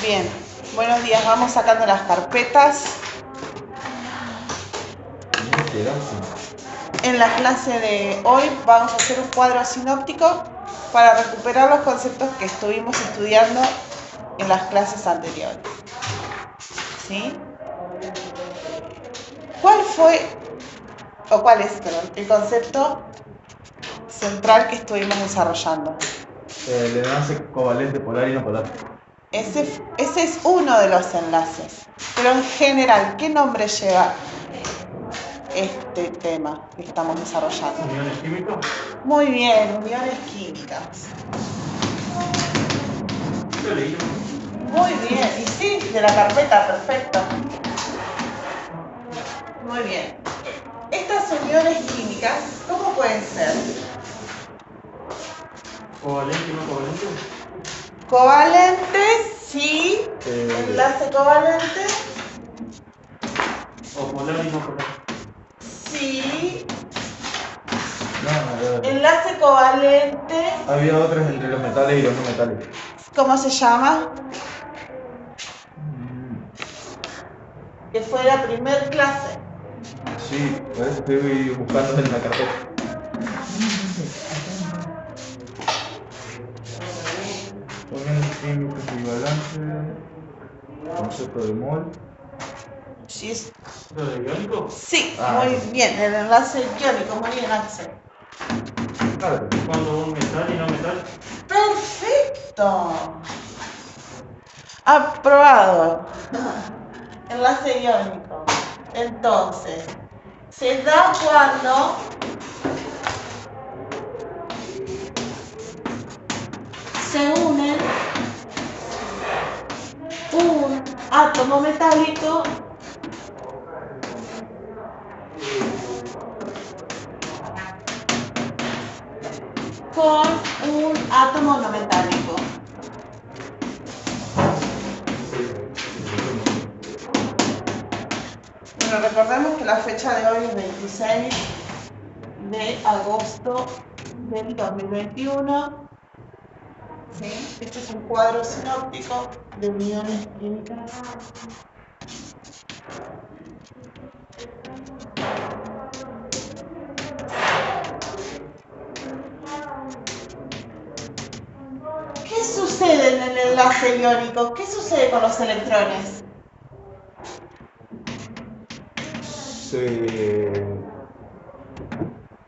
Bien, buenos días. Vamos sacando las carpetas. En la clase de hoy vamos a hacer un cuadro sinóptico para recuperar los conceptos que estuvimos estudiando en las clases anteriores. ¿Sí? ¿Cuál es el concepto central que estuvimos desarrollando? El enlace covalente polar y no polar. Ese es uno de los enlaces. Pero en general, ¿qué nombre lleva este tema que estamos desarrollando? ¿Uniones químicas? Muy bien, uniones químicas. Yo leí. Muy bien, y sí, de la carpeta, perfecto. Muy bien. Estas uniones químicas, ¿cómo pueden ser? ¿Covalente y no covalente? Covalentes, sí. Enlace covalente. ¿O polar y no polar? Sí. No. Enlace covalente. Había otras entre los metales y los no metales. ¿Cómo se llama? Que fue la primer clase. Sí, por eso estoy buscando en la carpeta. Uniones químicas y balance. Concepto de mol. Sí, ¿Lo de iónico? sí, Ah, muy sí. bien. El enlace iónico, muy bien, Axel. Claro. Cuando un metal y no metal. ¡Perfecto! Aprobado. Enlace iónico. Entonces, se da cuando se une un átomo metálico con un átomo no metálico. Bueno, recordemos que la fecha de hoy es 26 de agosto del 2021. ¿Sí? Este es un cuadro sinóptico de uniones químicas. ¿Qué sucede en el enlace iónico? ¿Qué sucede con los electrones?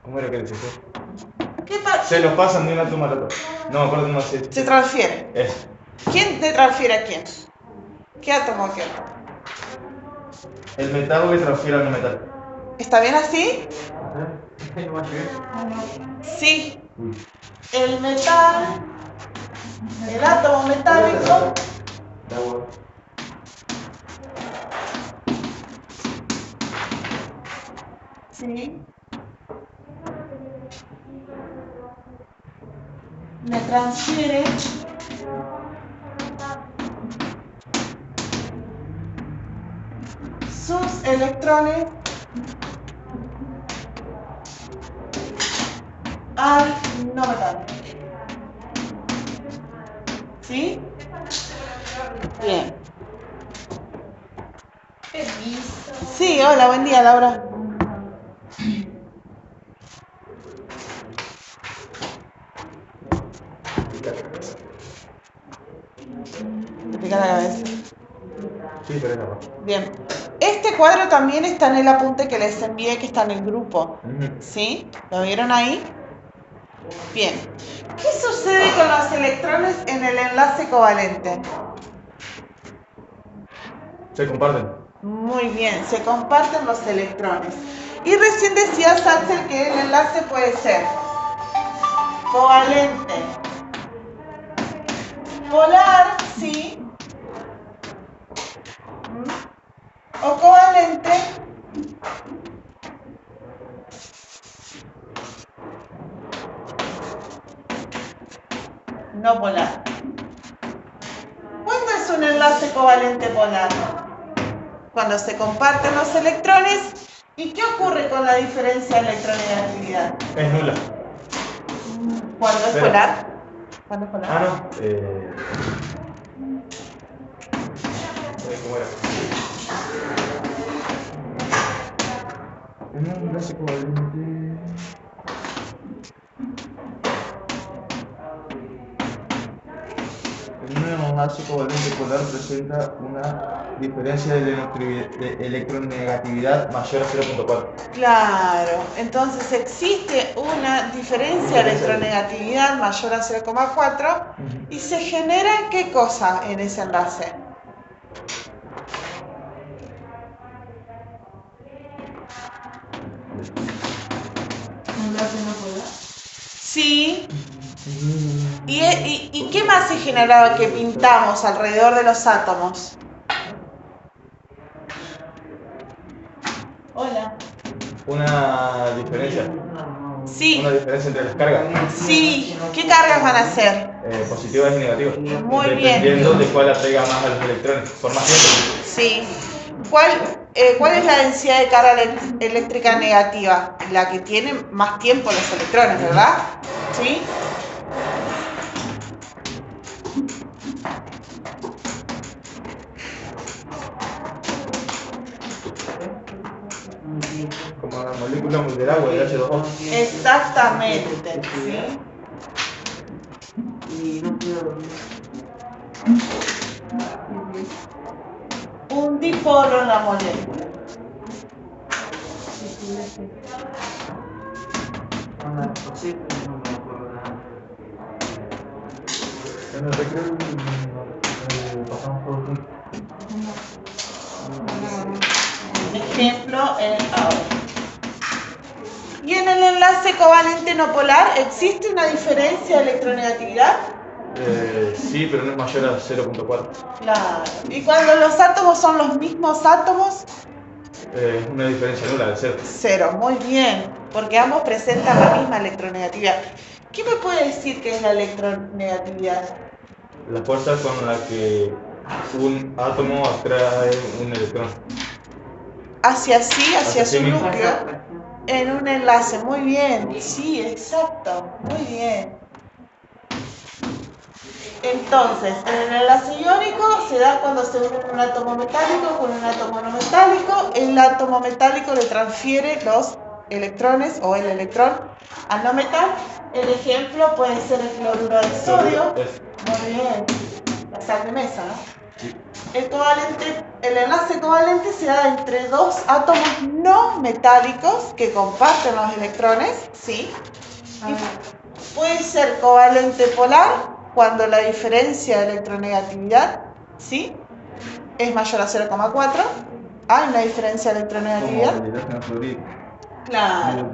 ¿Cómo era que decís? Se los pasan de un átomo al otro. No me acuerdo cómo se transfiere. Eso. ¿Quién te transfiere a quién? ¿Qué átomo a qué átomo? El metal que transfiere al no metal. ¿Está bien así? Sí. El metal, el átomo metálico, sí, me transfiere sus electrones al no metal. ¿Sí? Bien. Sí, hola, buen día, Laura. Te pica la cabeza. Sí, pero es la Bien. Este cuadro también está en el apunte que les envié, que está en el grupo. ¿Sí? ¿Lo vieron ahí? Bien. ¿Qué sucede con los electrones en el enlace covalente? Se comparten. Muy bien, se comparten los electrones. Y recién decías, Axel, que el enlace puede ser covalente, polar, sí, o covalente no polar. ¿Cuándo es un enlace covalente polar? Cuando se comparten los electrones. ¿Y qué ocurre con la diferencia de electronegatividad? Es nula. ¿Cuándo es polar? ¿Cuándo es polar? Ah, no. ¿Cómo era? En un enlace covalente. Un enlace covalente polar presenta una diferencia de electronegatividad mayor a 0.4. Claro, entonces existe una diferencia de electronegatividad mayor a 0,4 y se genera ¿qué cosa en ese enlace? Enlace no polar. Sí. ¿Y qué más se generaba que pintamos alrededor de los átomos? Hola. Una diferencia. Sí. Una diferencia entre las cargas. Sí. ¿Qué cargas van a ser? Positivas y negativas. Muy bien. Dependiendo de cuál atraiga más a los electrones. Por más tiempo. Sí. ¿Cuál es la densidad de carga eléctrica negativa? La que tiene más tiempo los electrones, ¿verdad? ¿Sí? Como la molécula del agua, del H2O. Exactamente. ¿Sí? Y no puedo dormir. Un dipolo en la molécula. Sí, pero no me acuerdo nada. En el recreo pasamos por un... Ejemplo en el aula. ¿Y en el enlace covalente no polar existe una diferencia de electronegatividad? Sí, pero no es mayor a 0.4. Claro. ¿Y cuando los átomos son los mismos átomos? Es una diferencia nula de 0. Cero. Muy bien, porque ambos presentan la misma electronegatividad. ¿Qué me puede decir que es la electronegatividad? La fuerza con la que un átomo atrae un electrón. Hacia sí, hacia sí su mismo. núcleo, en un enlace. Muy bien, sí, exacto. Muy bien. Entonces, en el enlace iónico se da cuando se une un átomo metálico con un átomo no metálico. El átomo metálico le transfiere los electrones o el electrón al no metal. El ejemplo puede ser el cloruro de sodio. Muy bien. La sal de mesa, ¿no? Sí. El enlace covalente se da entre dos átomos no metálicos que comparten los electrones, ¿sí? Y puede ser covalente polar cuando la diferencia de electronegatividad, ¿sí?, es mayor a 0,4. Hay una diferencia de electronegatividad. Como el hidrógeno fluoruro. Claro.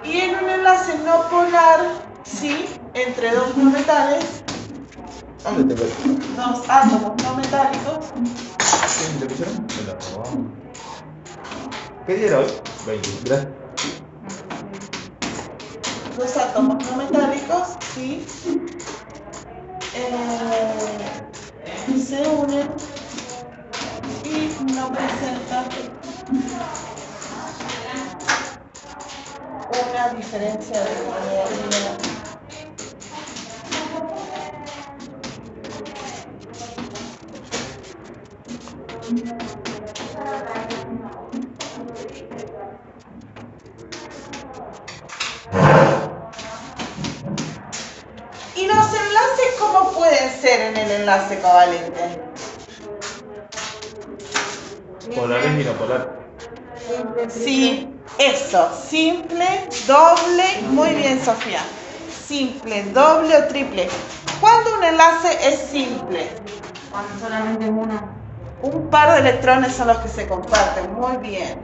Y en un enlace no polar, ¿sí?, entre dos no metales, ¿Dónde te ves? dos átomos no metálicos. ¿Qué le pusieron? ¿Qué día era hoy? 20. Gracias. Dos átomos no metálicos, ¿sí?, se unen y no presentan una diferencia de electronegatividad. ¿Y los enlaces cómo pueden ser en el enlace covalente? Polares y no polar. Sí, eso, simple, doble, muy bien, Sofía. Simple, doble o triple. ¿Cuándo un enlace es simple? Cuando solamente es uno. Un par de electrones son los que se comparten, muy bien.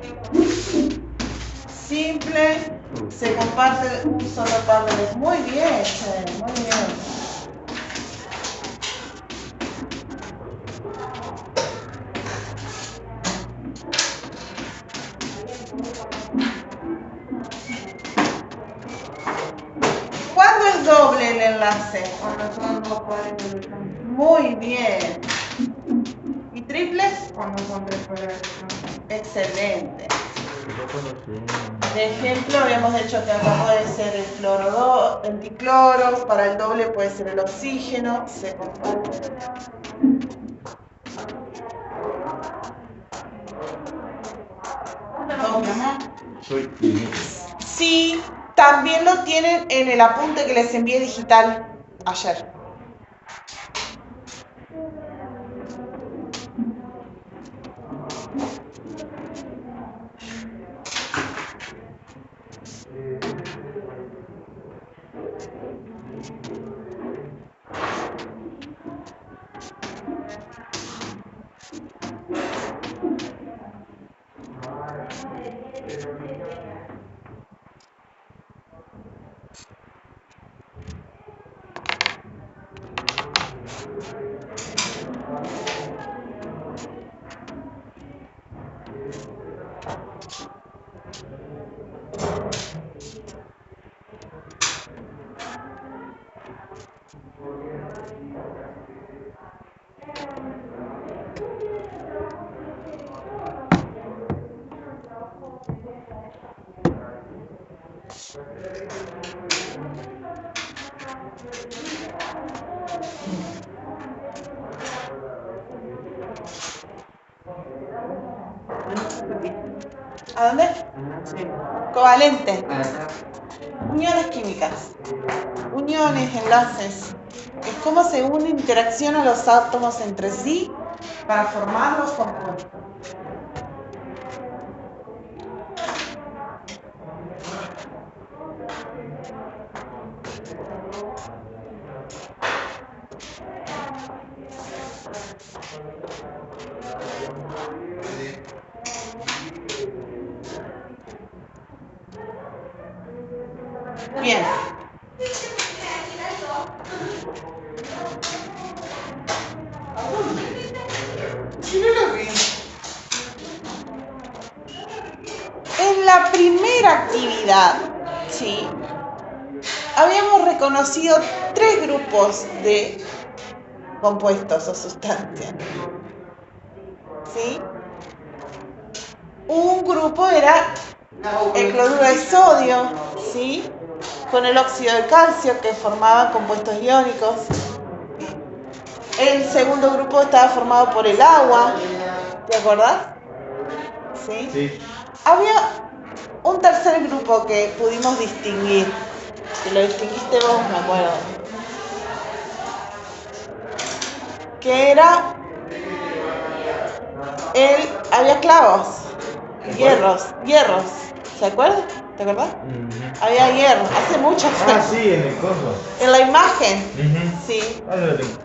Simple, se comparte un solo par de electrones. Muy bien, Che, muy bien. ¿Cuándo es doble el enlace? Cuando son dos pares de electrones. Muy bien. ¿Y triples? Cuando son tres pares de electrones. Excelente. De ejemplo, habíamos dicho que acá puede ser el dicloro, para el doble puede ser el oxígeno, se comparte. soy límite. Sí, también lo tienen en el apunte que les envié digital ayer. ¿A dónde? Sí. Covalente. Acá. Uniones químicas. Uniones, enlaces. Es cómo se unen, interaccionan los átomos entre sí para formar los compuestos. Bien. Sí, no lo vi. En la primera actividad, sí, habíamos reconocido 3 grupos de compuestos o sustancias. ¿Sí? Un grupo era el cloruro de sodio, ¿sí? Con el óxido de calcio que formaban compuestos iónicos. El segundo grupo estaba formado por el agua, ¿te acordás? ¿Sí? Sí. Había un tercer grupo que pudimos distinguir, que lo distinguiste vos, me acuerdo, que era había clavos, hierros, ¿se acuerdan? ¿Te acordás? Había hierro, hace mucho fue. Ah, sí, en el coso. En la imagen, Ujú. sí. Ah, lo tengo.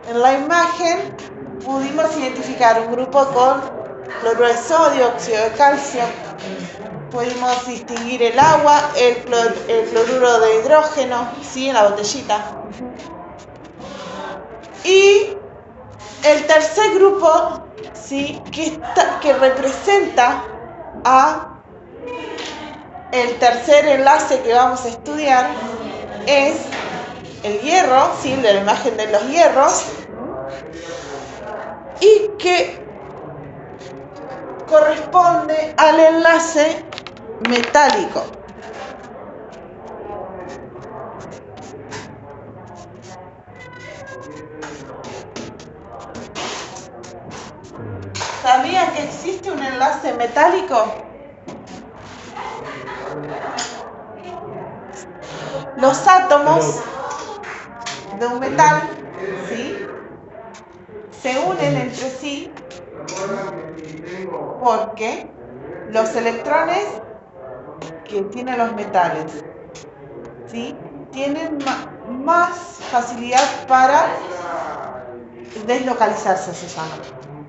En la imagen pudimos identificar un grupo con cloruro de sodio, óxido de calcio. Pudimos distinguir el agua, el cloruro de hidrógeno, ¿sí? En la botellita. Y el tercer grupo, ¿sí? Que representa a el tercer enlace que vamos a estudiar es el hierro, ¿sí? De la imagen de los hierros, y que corresponde al enlace metálico. ¿Sabías que existe un enlace metálico? Los átomos de un metal, ¿sí? Se unen entre sí porque los electrones que tienen los metales, ¿sí? Tienen más facilidad para deslocalizarse, se llama.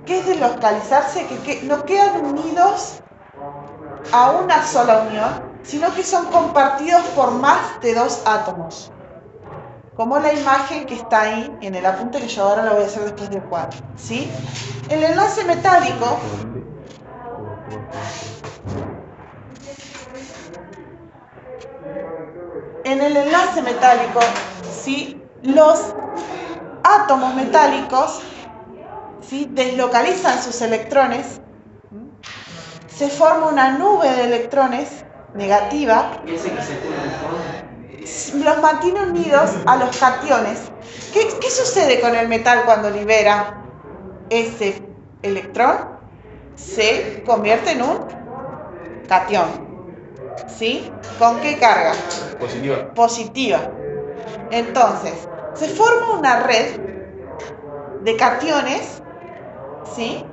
¿Qué es deslocalizarse? Que no quedan unidos a una sola unión, sino que son compartidos por más de 2 átomos. Como la imagen que está ahí en el apunte que yo ahora lo voy a hacer después del cuadro, ¿sí? El enlace metálico en el enlace metálico, ¿sí? Los átomos metálicos, ¿sí? Deslocalizan sus electrones, se forma una nube de electrones negativa, ¿Y ese que se pone en el fondo? los mantiene unidos a los cationes. ¿Qué sucede con el metal cuando libera ese electrón? Se convierte en un catión. ¿sí? ¿Con qué carga? Positiva. Positiva. Entonces, se forma una red de cationes, ¿sí?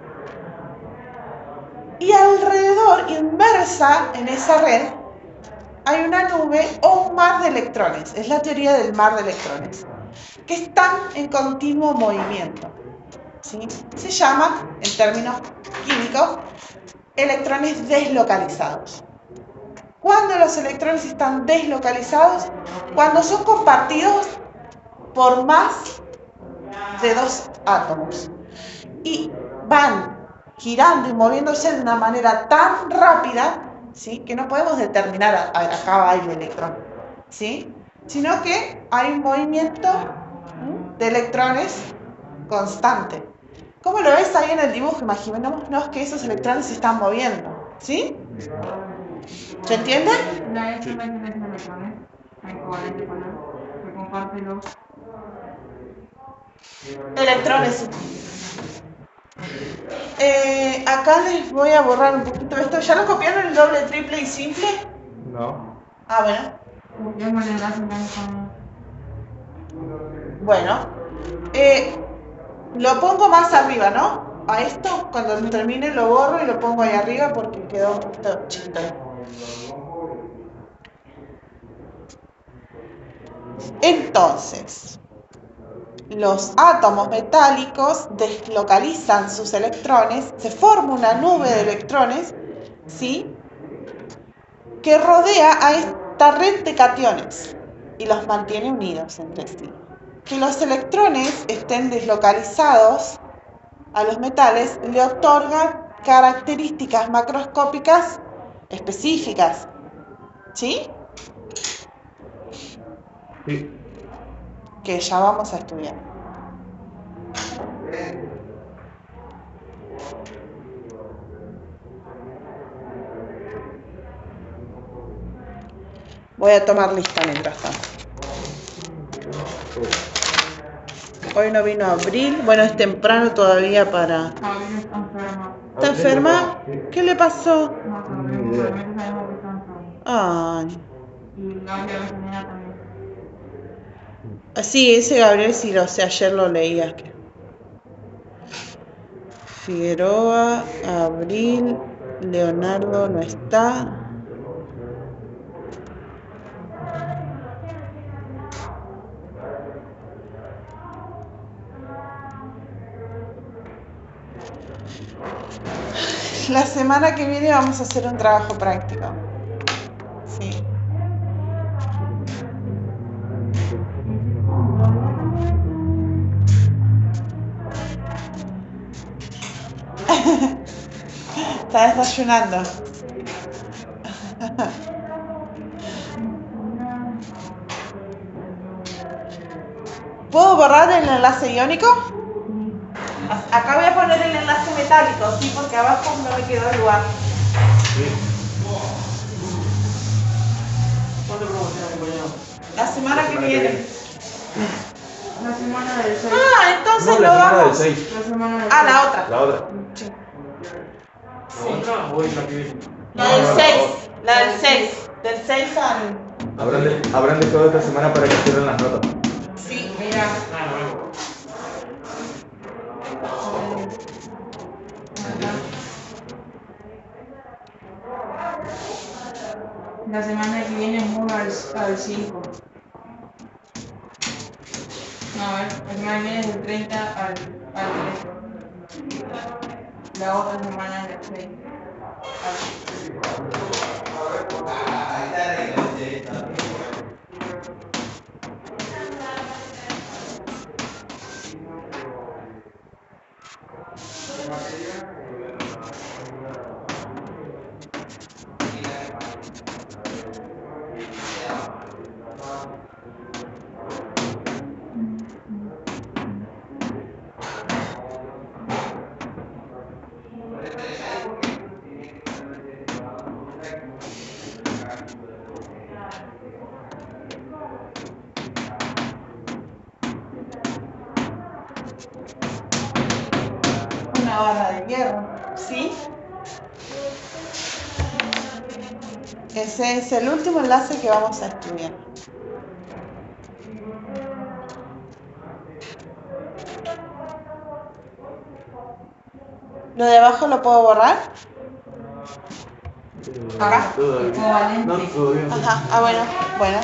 Y alrededor, inmersa en esa red, hay una nube o un mar de electrones. Es la teoría del mar de electrones, que están en continuo movimiento, ¿sí? Se llama, en términos químicos, electrones deslocalizados. ¿Cuándo los electrones están deslocalizados? Cuando son compartidos por más de dos átomos y van girando y moviéndose de una manera tan rápida, ¿sí? Que no podemos determinar acá va el electrón, ¿sí? Sino que hay un movimiento de electrones constante. ¿Cómo lo ves ahí en el dibujo? Imaginémonos que esos electrones se están moviendo, ¿sí? ¿Se entiende? La S va a tener electrones, hay covalente con él, que comparte los Electrones. Acá les voy a borrar un poquito esto. ¿Ya lo copiaron el doble, triple y simple? No. Ah, bueno. copiamos el enlace con Bueno. Lo pongo más arriba, ¿no? A esto, cuando termine lo borro y lo pongo ahí arriba porque quedó un poquito chiquito. Entonces, los átomos metálicos deslocalizan sus electrones, se forma una nube de electrones, ¿sí? Que rodea a esta red de cationes y los mantiene unidos entre sí. Que los electrones estén deslocalizados a los metales le otorga características macroscópicas específicas, ¿sí? Sí. Que ya vamos a estudiar. Voy a tomar lista mientras tanto. Hoy no vino Abril. Bueno, es temprano todavía para... Abril está enferma. ¿Está enferma? ¿Qué le pasó? No sabemos, realmente sabemos que está enferma. Ay. Y Gabriela Besanera también. Sí, ese Gabriel sí lo sé, ayer lo leía. Figueroa, Abril, Leonardo no está. La semana que viene vamos a hacer un trabajo práctico. Sí. Está desayunando. ¿Puedo borrar el enlace iónico? Acá voy a poner el enlace metálico, sí, porque abajo no me quedó el lugar. ¿Cuándo promocionan, compañero? La semana que viene. La semana del 6. Ah, entonces No, lo la semana del vamos. 6. La semana del Ah, 6. la otra. La otra. Sí. ¿La otra o es la que viene? La del No, 6. la La del 6. Del 6 al. Habrán dejado esta semana para que cierren las notas. Sí. Mira, Ah, no. la semana que viene es 1 al 5. No, a ver, la semana que viene es del 30 al 13. La otra semana es del 6 Una barra de hierro. ¿Sí? Ese es el último enlace que vamos a estudiar. ¿Lo de abajo lo puedo borrar? Acá. Todavía. Equivalente. No, todavía no. Ajá, bueno.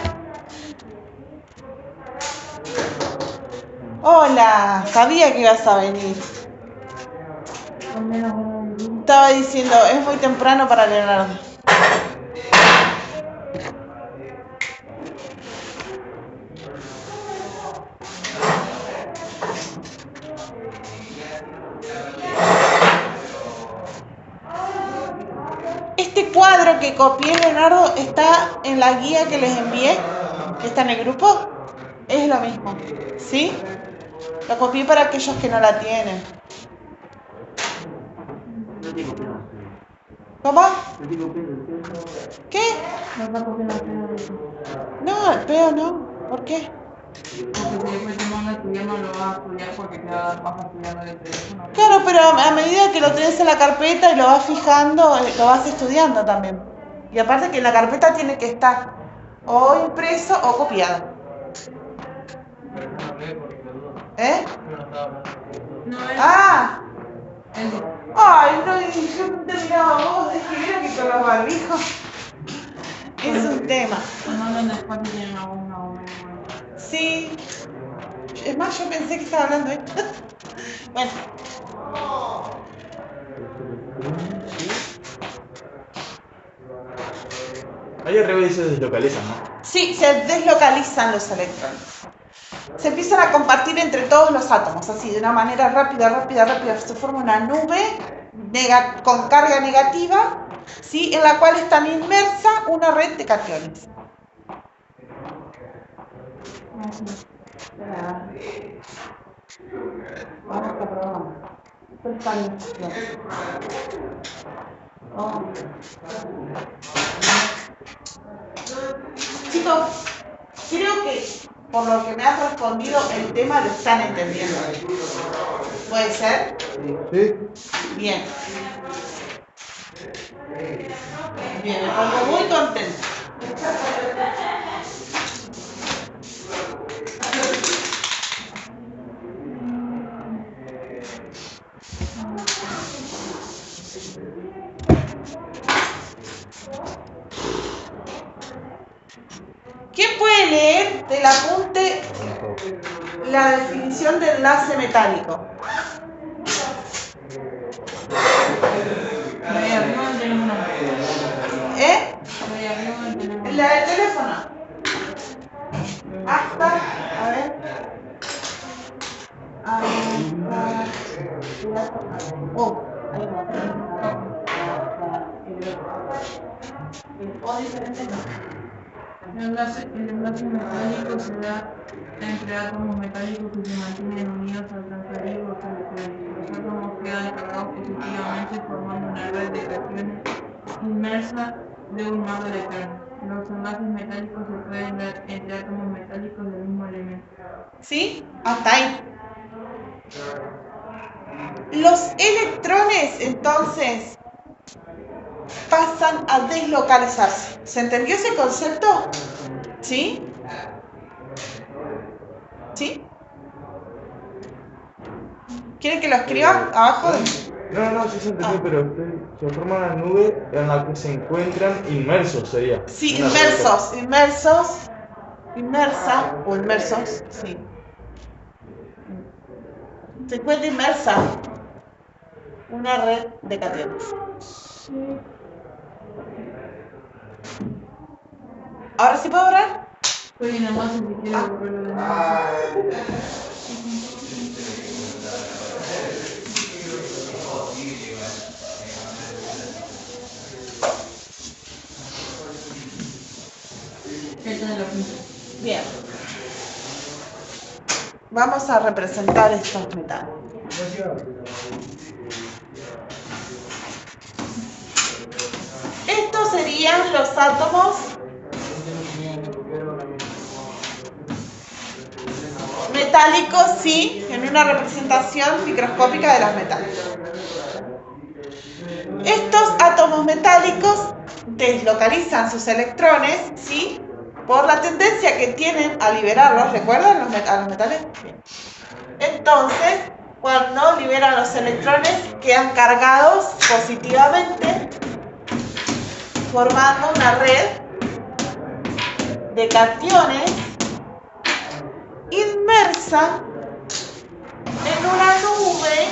Hola, sabía que ibas a venir. Estaba diciendo, es muy temprano para Leonardo. Este cuadro que copié, Leonardo, está en la guía que les envié. Está en el grupo. Es lo mismo, ¿sí? Lo copié para aquellos que no la tienen. No estoy copiando. ¿Cómo? No estoy copiando. ¿Qué? No está copiando el pelo de eso. No, el peo no. ¿Por qué? Porque si después te manda a estudiar, no lo vas a estudiar porque te vas a estudiar en el teléfono. Claro, pero a medida que lo tenés en la carpeta y lo vas fijando, lo vas estudiando también. Y aparte que en la carpeta tiene que estar o impreso o copiado. ¿Eh? No, es ¡Ah! el ¡Ay, no! Y yo no te miraba a vos, es que mira que con los barbijos. Es un tema. te mandan después y tienen una buena. Sí. Es más, yo pensé que estaba hablando él. Bueno. Ahí arriba dice deslocalizan, ¿no? Sí, se deslocalizan los electrones. Se empiezan a compartir entre todos los átomos, así, de una manera rápida. Se forma una nube con carga negativa, ¿sí? En la cual están inmersa una red de cationes. Vamos a probar. Chicos, creo que por lo que me has respondido el tema lo están entendiendo. ¿Puede ser? Sí. Bien. Bien, me pongo muy contenta. ¿Quién puede leer del apunte la definición de enlace metálico? Ahí arriba tenemos una. ¿Eh? Ahí arriba tenemos La del teléfono. Hasta, a ver. Oh, ahí va. O diferente no. el enlace metálico se da entre átomos metálicos que se mantienen unidos al transferir los electrones. Los átomos quedan cargados positivamente formando una red de cationes inmersa de un mar de electrones. Los enlaces metálicos se pueden dar entre átomos metálicos del mismo elemento. ¿Sí? Hasta ahí. Los electrones, entonces, pasan a deslocalizarse. ¿Se entendió ese concepto? ¿Sí? ¿Sí? ¿Quieren que lo escriba abajo? No, sí se entendió, pero se forma una nube en la que se encuentran inmersos, sería. Sí, Una inmersa o inmersos, sí. Se encuentra inmersa una red de cationes. ¿Ahora sí puedo borrar? Estoy en enlace si quieres volverlo de nuevo. Esta es la punta. Bien. Vamos a representar estos metales. Estos serían los átomos metálicos, sí, en una representación microscópica de los metales. Estos átomos metálicos deslocalizan sus electrones, ¿sí? Por la tendencia que tienen a liberarlos, ¿recuerdan a los metales? Bien. Entonces, cuando liberan los electrones, quedan cargados positivamente, formando una red de cationes inmersa en una nube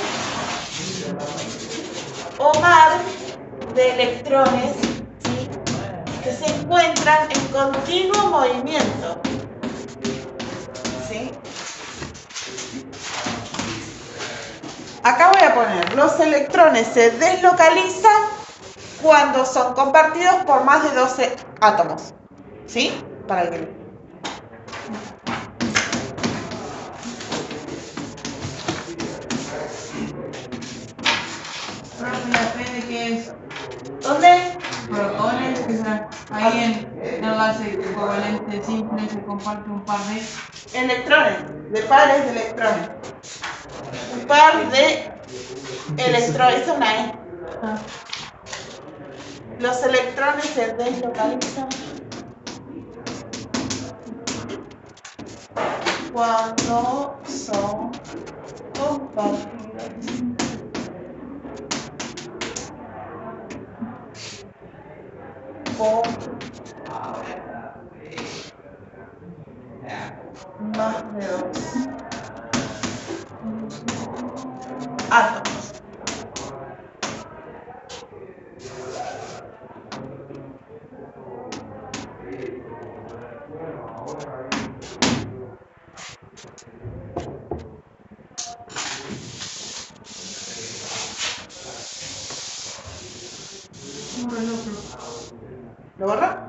o mar de electrones, ¿sí? Que se encuentran en continuo movimiento, ¿sí? Acá voy a poner, los electrones se deslocalizan cuando son compartidos por más de 12 átomos, ¿sí? Para que Profe, ¿la P de qué es? ¿dónde? Protones, que sea, ahí en enlace covalente simple se comparte un par de Electrones, de pares de electrones. Un par de electrones, es una E. Los electrones se deslocalizan cuando son compartidos por más de 2 átomos. ¿Lo borra?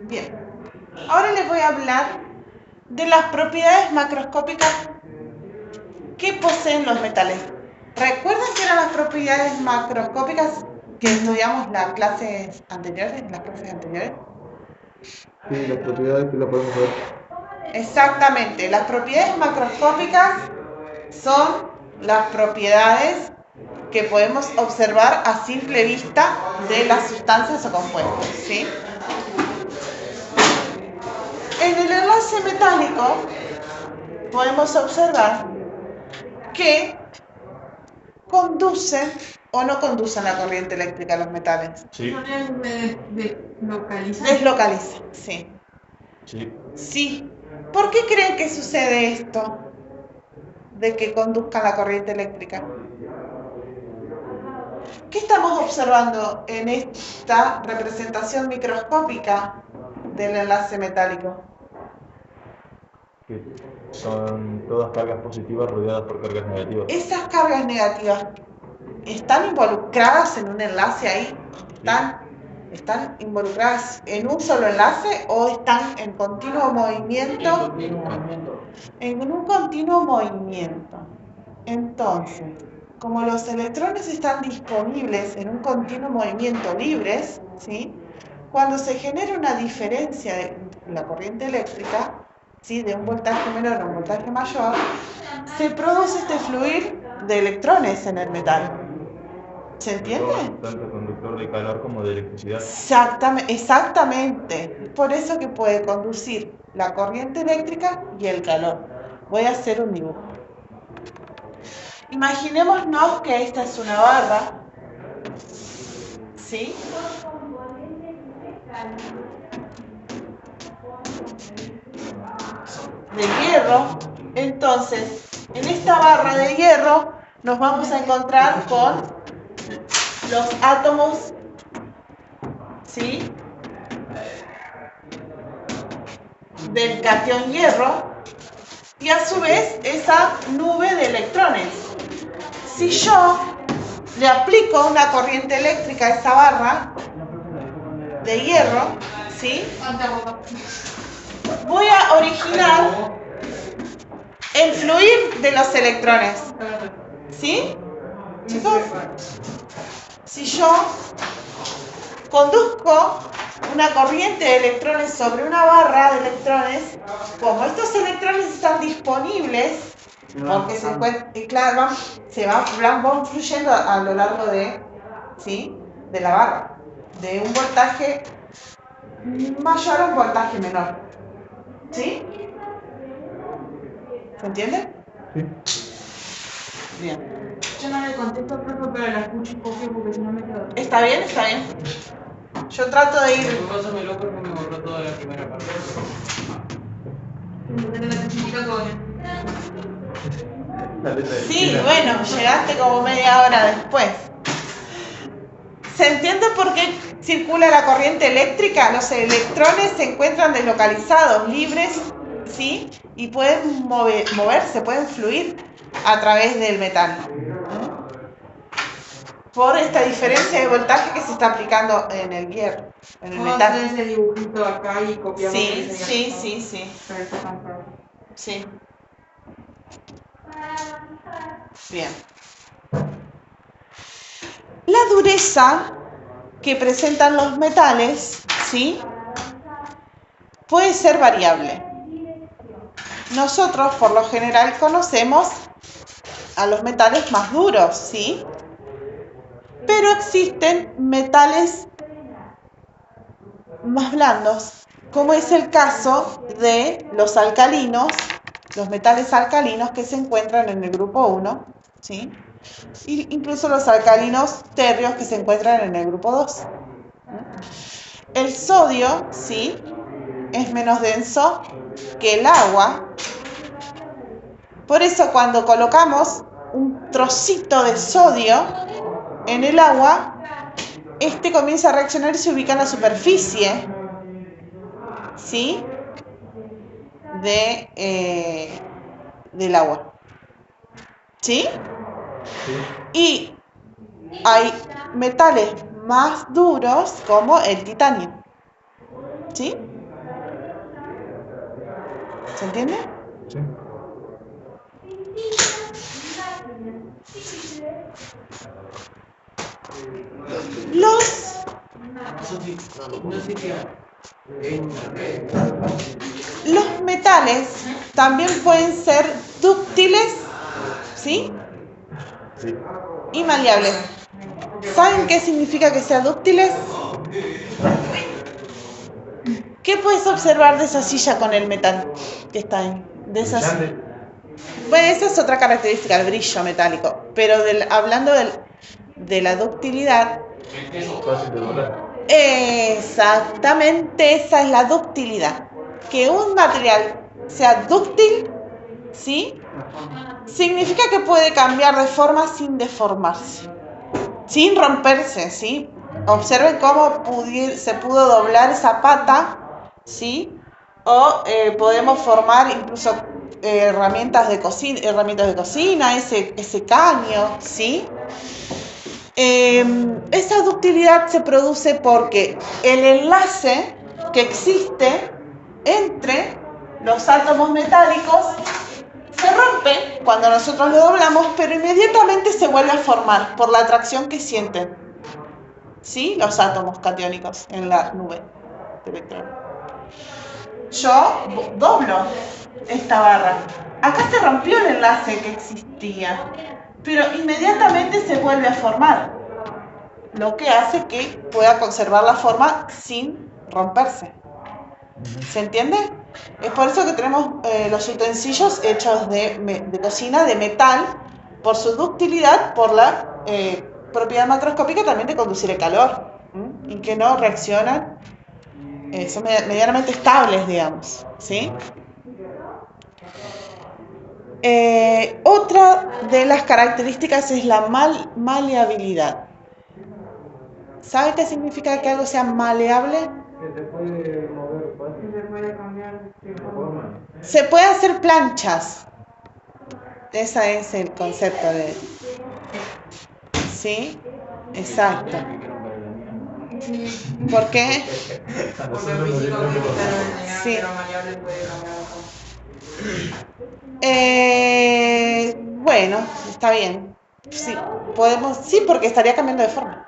Bien, ahora les voy a hablar de las propiedades macroscópicas que poseen los metales. ¿Recuerdan qué eran las propiedades macroscópicas que estudiamos en las clases anteriores, en las clases anteriores? Sí, las propiedades que la podemos ver. Exactamente, las propiedades macroscópicas son las propiedades que podemos observar a simple vista de las sustancias o compuestos, ¿sí? En el enlace metálico podemos observar que conducen o no conducen la corriente eléctrica los metales. Sí, deslocalizan. Deslocalizan, sí. sí. Sí. ¿Por qué creen que sucede esto? De que conduzcan la corriente eléctrica. ¿Qué estamos observando en esta representación microscópica del enlace metálico? Que son todas cargas positivas rodeadas por cargas negativas. Esas cargas negativas están involucradas en un enlace ahí, están involucradas en un solo enlace o están en continuo movimiento. En un continuo movimiento. Entonces, como los electrones están disponibles en un continuo movimiento libres, ¿sí? Cuando se genera una diferencia de la corriente eléctrica, ¿sí? De un voltaje menor a un voltaje mayor, se produce este fluir de electrones en el metal. ¿Se entiende? Tanto conductor de calor como de electricidad. Exactamente. Es por eso que puede conducir la corriente eléctrica y el calor. Voy a hacer un dibujo. Imaginémonos que esta es una barra, ¿sí? De hierro. Entonces, en esta barra de hierro nos vamos a encontrar con los átomos, ¿sí? del catión hierro y a su vez esa nube de electrones. Si yo le aplico una corriente eléctrica a esa barra de hierro, ¿sí? Voy a originar el fluir de los electrones, ¿sí? Chicos, si yo conduzco una corriente de electrones sobre una barra de electrones, como estos electrones están disponibles, porque se encuentran, y claro, van fluyendo a lo largo de, ¿sí? De la barra, de un voltaje mayor a un voltaje menor, ¿sí? ¿Se entiende? Sí. Bien. Yo no le contesto, profe, pero la escucho un poco porque si no me quedo. ¿Está bien? ¿Está bien? Yo trato de ir... Pásamelo porque me borró toda la primera parte. La letra de Sí, China. bueno, llegaste como media hora después. ¿Se entiende por qué circula la corriente eléctrica? Los electrones se encuentran deslocalizados, libres, ¿sí? Y pueden moverse, pueden fluir a través del metal. Por esta diferencia de voltaje que se está aplicando en el hierro, en el Vamos a hacer metal. ese dibujito acá y copiamos. Sí, ese sí, acá. sí, sí, Perfecto. sí. Bien. La dureza que presentan los metales, ¿sí? Puede ser variable. Nosotros, por lo general, conocemos a los metales más duros, ¿sí? Pero existen metales más blandos, como es el caso de los alcalinos, los metales alcalinos que se encuentran en el grupo 1, ¿sí? E incluso los alcalinos térreos que se encuentran en el grupo 2. El sodio, ¿sí? Es menos denso que el agua. Por eso cuando colocamos un trocito de sodio en el agua, este comienza a reaccionar y se ubica en la superficie, ¿sí? Del agua. ¿Sí? Sí. Y hay metales más duros como el titanio. ¿Sí? ¿Se entiende? Sí. Los metales también pueden ser dúctiles, ¿sí? Sí. Y maleables. ¿Saben qué significa que sean dúctiles? ¿Qué puedes observar de esa silla con el metal que está ahí? De esas... Brillante. Bueno, esa es otra característica, el brillo metálico. Pero hablando de la ductilidad, Fácil de doblar. exactamente esa es la ductilidad. Que un material sea dúctil, ¿sí? Significa que puede cambiar de forma sin deformarse, sin romperse, ¿sí? Observen cómo se pudo doblar esa pata, ¿sí? O podemos formar incluso herramientas de cocina, ese caño, ¿sí? Esa ductilidad se produce porque el enlace que existe entre los átomos metálicos se rompe cuando nosotros lo doblamos, pero inmediatamente se vuelve a formar por la atracción que sienten, ¿sí? Los átomos catiónicos en la nube de electrones. Yo doblo esta barra. Acá se rompió el enlace que existía, pero inmediatamente se vuelve a formar, lo que hace que pueda conservar la forma sin romperse. ¿Se entiende? Es por eso que tenemos los utensilios hechos de cocina de metal, por su ductilidad, por la propiedad macroscópica también de conducir el calor, y que no reaccionan, son medianamente estables, digamos, ¿sí? Otra de las características es la maleabilidad. ¿Sabe qué significa que algo sea maleable? Que se puede mover fácil. puede cambiar de forma. Se puede hacer planchas. Ese es el concepto de... ¿Sí? Exacto. ¿Por qué? Porque el físico química lo enseñaron Sí. que lo maleable puede cambiar de forma. Bueno, está bien. Sí, podemos... Sí, porque estaría cambiando de forma.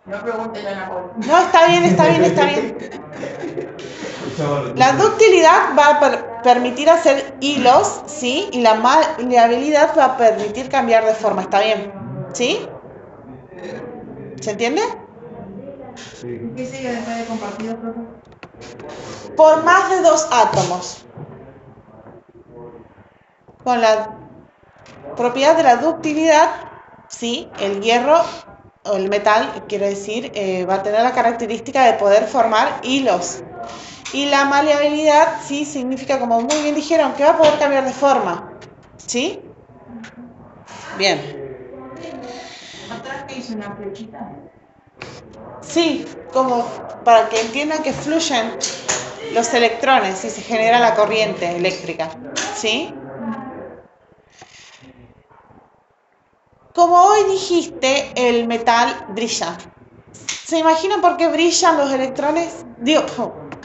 No preguntes a Napoli. No, está bien, está bien, está bien. La ductilidad va a permitir hacer hilos, ¿sí? Y la maleabilidad va a permitir cambiar de forma, ¿está bien? ¿Sí? ¿Se entiende? ¿Qué sigue después de compartido, profe? Por más de 2 átomos. Con la propiedad de la ductilidad, ¿sí? El hierro o el metal, quiero decir, va a tener la característica de poder formar hilos. Y la maleabilidad, sí, significa, como muy bien dijeron, que va a poder cambiar de forma. ¿Sí? Bien. ¿Atrás que hizo una flechita? Sí, como para que entiendan que fluyen los electrones y se genera la corriente eléctrica. ¿Sí? Como hoy dijiste, el metal brilla. ¿Se imaginan por qué brillan los electrones? Digo,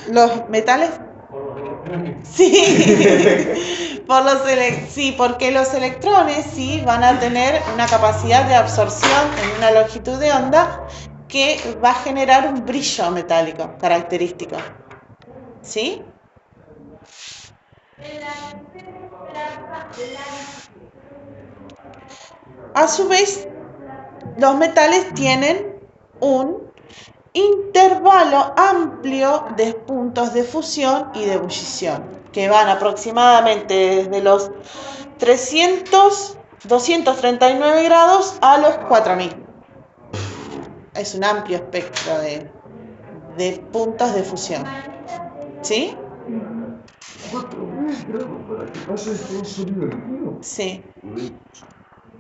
los metales. Sí, sí, porque los electrones sí van a tener una capacidad de absorción en una longitud de onda que va a generar un brillo metálico característico. ¿Sí? A su vez, los metales tienen un intervalo amplio de puntos de fusión y de ebullición, que van aproximadamente desde los 239 grados a los 4000. Es un amplio espectro de puntos de fusión. ¿Sí? Sí.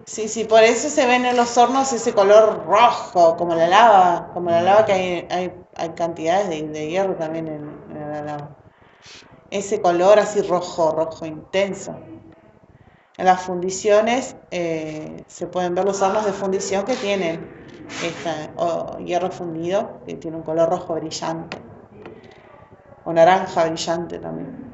Sí, por eso se ven en los hornos ese color rojo, como la lava que hay cantidades de hierro también en la lava. Ese color así rojo intenso. En las fundiciones se pueden ver los hornos de fundición que tienen hierro fundido, que tiene un color rojo brillante, o naranja brillante también.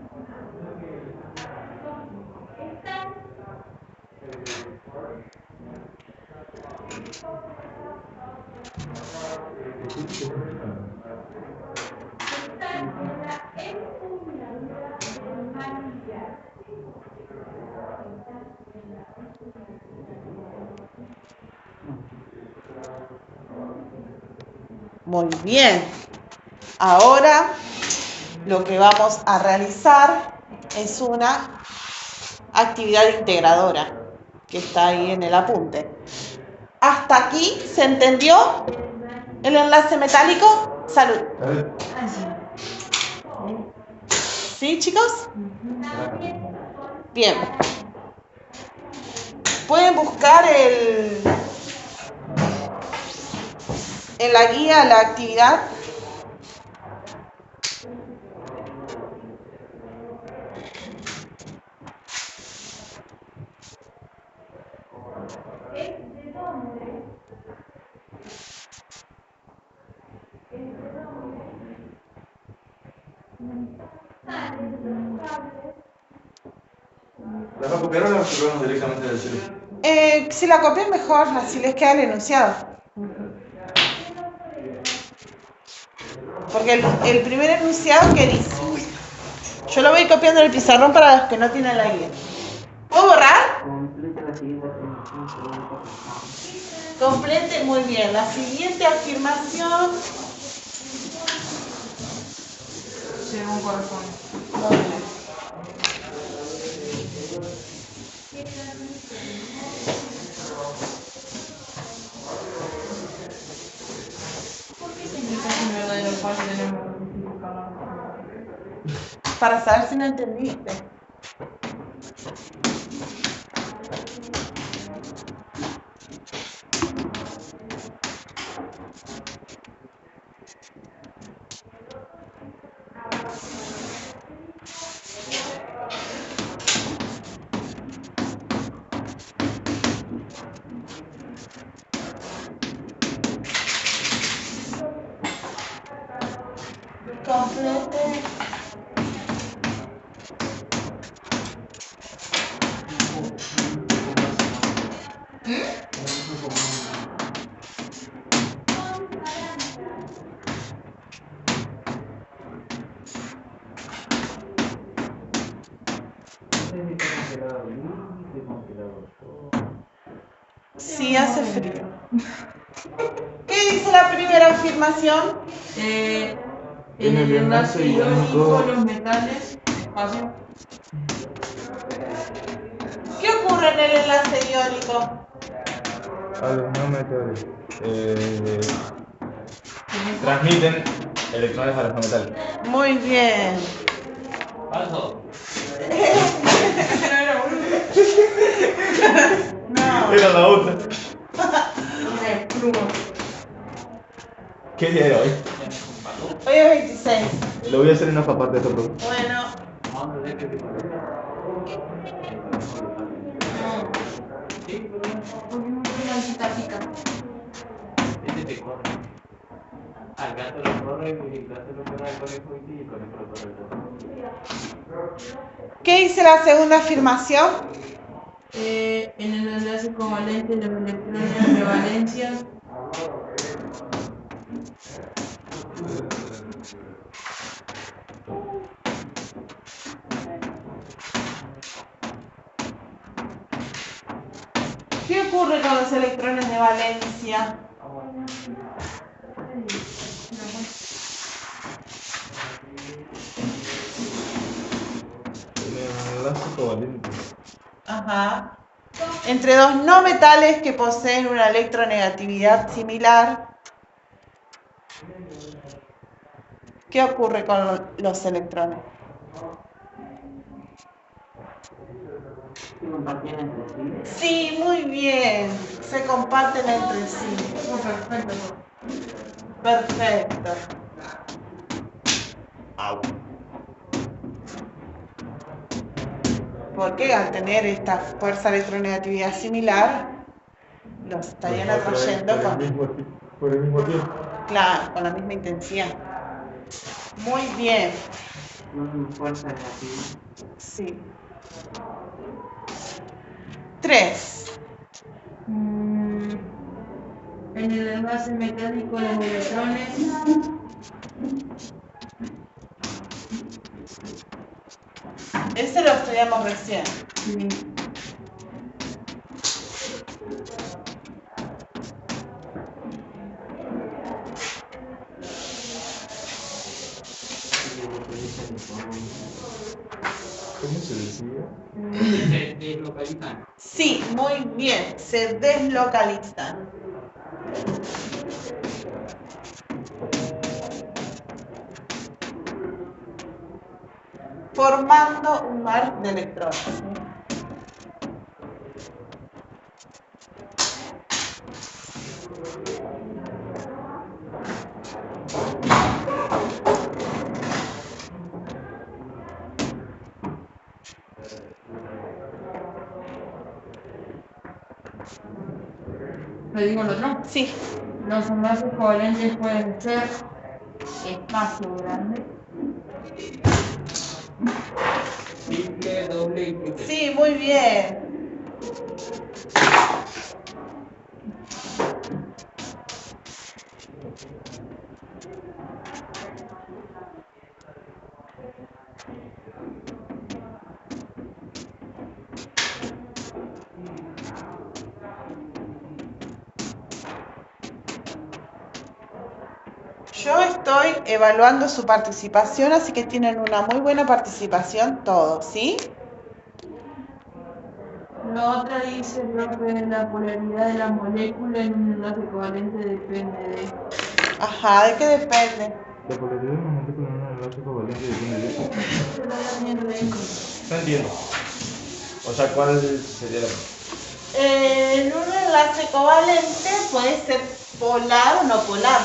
Muy bien. Ahora lo que vamos a realizar es una actividad integradora que está ahí en el apunte. ¿Hasta aquí se entendió el enlace metálico? Salud. ¿Sí, chicos? Bien. Pueden buscar en la guía la actividad. ¿La copiaron o la copiamos directamente del celu? Si la copian mejor, así les queda el enunciado. Porque el primer enunciado, ¿qué dice? Yo lo voy copiando en el pizarrón para los que no tienen la guía. ¿Puedo borrar? Completa la siguiente afirmación. Complete, muy bien. La siguiente afirmación. Según corresponde. Muy bien. Indica si en verdadero o falso tenemos que justificarla. Para saber si no entendiste. complete. Sí, hace frío. ¿Qué dice la primera afirmación? En el enlace iónico, los metales, espacio. ¿Qué ocurre en el enlace iónico? A los no metales. Transmiten electrones a los no metales. Muy bien. Falso. No. Era la otra. Pluma. ¿Qué día era hoy? Hoy es 26. Lo voy a hacer en una parte de esta prueba. Bueno. Vamos a ver qué tipo de sí, pero Porque no tiene maldita pica. este te corre. Al gato lo corre, y el gato lo corre al conejo y el conejo lo corre al gato. ¿Qué dice la segunda afirmación? En el enlace covalente los electrones de valencia. ¿Qué ocurre con los electrones de valencia? En el enlace covalente. Ajá. Entre dos no metales que poseen una electronegatividad similar, ¿qué ocurre con los electrones? Se compartían entre sí. Sí, muy bien. Se comparten entre sí. Perfecto. Perfecto. Porque al tener esta fuerza electronegatividad similar, los estarían atrayendo Por el mismo tiempo. claro, con la misma intensidad. Muy bien. No fuerza negativa. Sí. 3. En el enlace metálico los electrones. Ese lo estudiamos recién. Sí. ¿Cómo se decía? Se deslocalizan. Sí, muy bien. Se deslocalizan. Formando un mar de electrones. ¿Le digo el otro? Sí. Los enlaces covalentes pueden ser espacio grande. Simple, doble y triple. Sí, muy bien. Yo estoy evaluando su participación, así que tienen una muy buena participación todos, ¿sí? La otra dice que la polaridad de la molécula en un enlace covalente depende de. Ajá, ¿de qué depende? La polaridad de una molécula en un enlace covalente depende de eso. No entiendo. O sea, ¿cuál sería la...? En un enlace covalente puede ser polar o no polar.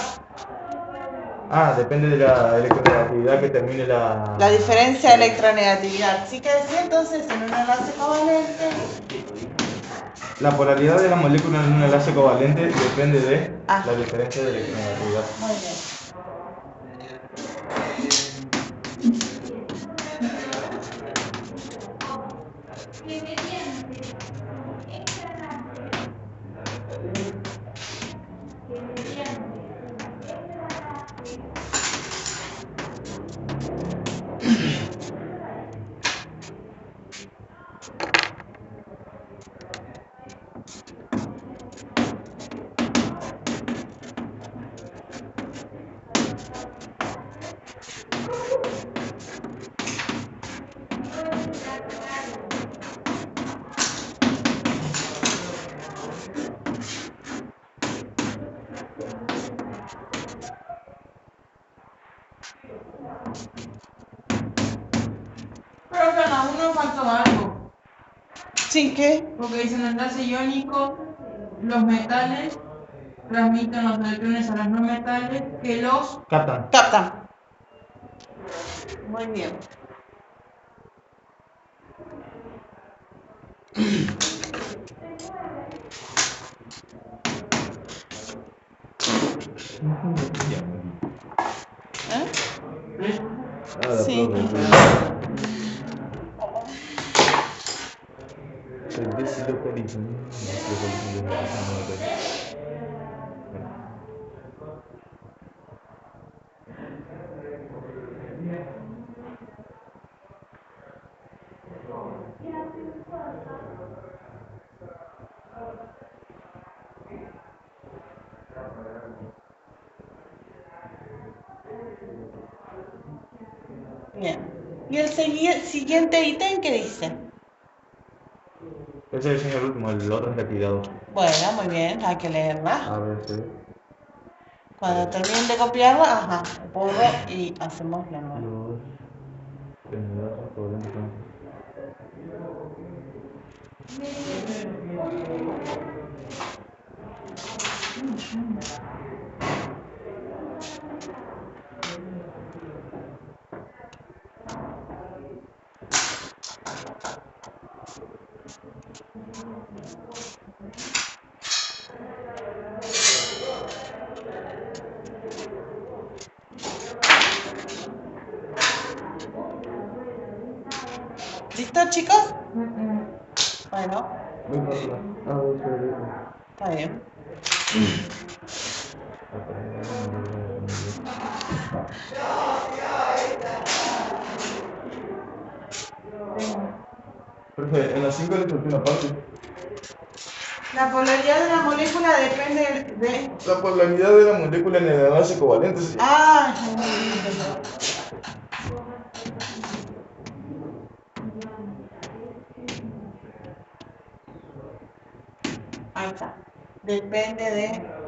Ah, depende de la electronegatividad que termine la... La diferencia de electronegatividad. Sí que decía entonces en un enlace covalente. La polaridad de la molécula en un enlace covalente depende de Ah. la diferencia de electronegatividad. Muy bien. faltó algo. ¿Sin qué? Porque dicen el enlace iónico, los metales transmiten los electrones a los no metales que los... Captan. Captan. Muy bien. ¿Eh? Sí. Bien. ¿Y el siguiente ítem qué dice? Ese es el último, el otro es retirado. Bueno, muy bien, hay que leerla. A ver, sí. Cuando terminen de copiarla, ajá, borro y hacemos la nueva. Los enlaces covalentes. ¿Listo, chicos? Bueno, Muy fácil. A ver, está bien. Profe, en la 5 le faltó una parte. La polaridad de la molécula depende de... La polaridad de la molécula en el enlace covalente. Ah, ahí está. Depende de...